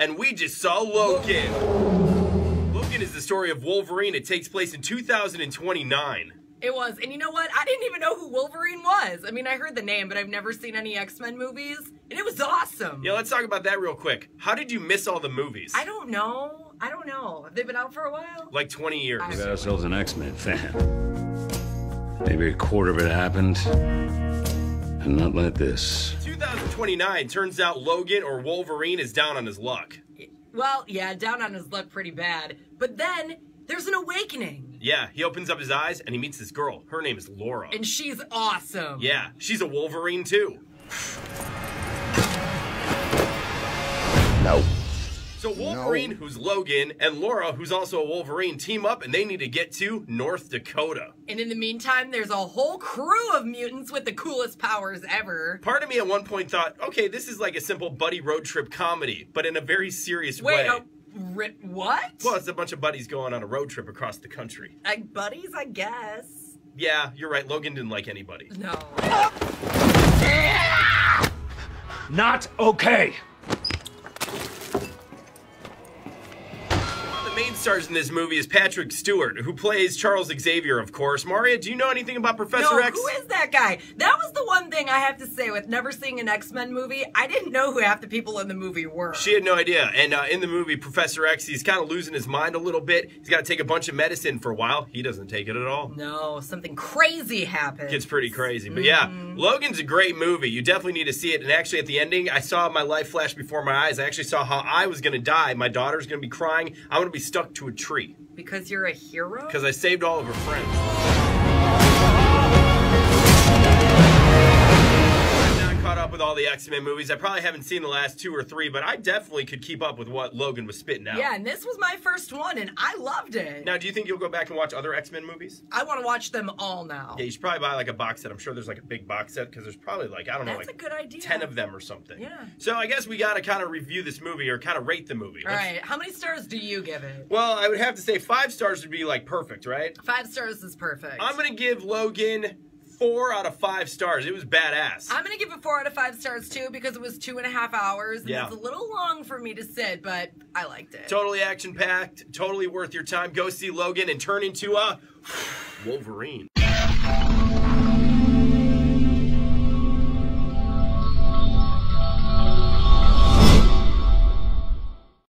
and we just saw Logan. Logan is the story of Wolverine. It takes place in 2029. It was, and you know what? I didn't even know who Wolverine was. I mean, I heard the name, but I've never seen any X-Men movies, and it was awesome. Yeah, let's talk about that real quick. How did you miss all the movies? I don't know. Have they been out for a while? Like 20 years. We got ourselves an X-Men fan. Maybe a quarter of it happened, and not like this. 2029, turns out Logan or Wolverine is down on his luck. Well, yeah, down on his luck pretty bad. But then there's an awakening. Yeah, he opens up his eyes and he meets this girl. Her name is Laura. And she's awesome. Yeah, she's a Wolverine too. No. So Wolverine, who's Logan, and Laura, who's also a Wolverine, team up and they need to get to North Dakota. And in the meantime, there's a whole crew of mutants with the coolest powers ever. Part of me at one point thought, okay, this is like a simple buddy road trip comedy, but in a very serious way. Wait, what? Well, it's a bunch of buddies going on a road trip across the country. Like buddies, I guess. Yeah, you're right. Logan didn't like anybody. No. Not okay. The main stars in this movie is Patrick Stewart, who plays Charles Xavier, of course. Marija, do you know anything about Professor X? Who is that guy? That was the one thing I have to say with never seeing an X-Men movie. I didn't know who half the people in the movie were. She had no idea. And in the movie, Professor X, he's kind of losing his mind a little bit. He's got to take a bunch of medicine for a while. He doesn't take it at all. No, something crazy happened. It's pretty crazy. But yeah, Logan's a great movie. You definitely need to see it. And actually, at the ending, I saw my life flash before my eyes. I actually saw how I was going to die. My daughter's going to be crying. I'm going to be stuck to a tree. Because you're a hero? Because I saved all of her friends. I'm not caught up with all the X-Men movies. I probably haven't seen the last 2 or 3, but I definitely could keep up with what Logan was spitting out. Yeah, and this was my first one, and I loved it. Now, do you think you'll go back and watch other X-Men movies? I want to watch them all now. Yeah, you should probably buy like a box set. I'm sure there's like a big box set because there's probably like, I don't know, That's like a good idea. 10 of them or something. Yeah. So I guess we got to kind of review this movie or kind of rate the movie. All right, how many stars do you give it? Well, I would have to say 5 stars would be like perfect, right? 5 stars is perfect. I'm going to give Logan 4 out of 5 stars. It was badass. I'm going to give it 4 out of 5 stars too because it was 2.5 hours. And Yeah. it's a little long for me to sit, but I liked it. Totally action-packed, totally worth your time. Go see Logan and turn into a Wolverine.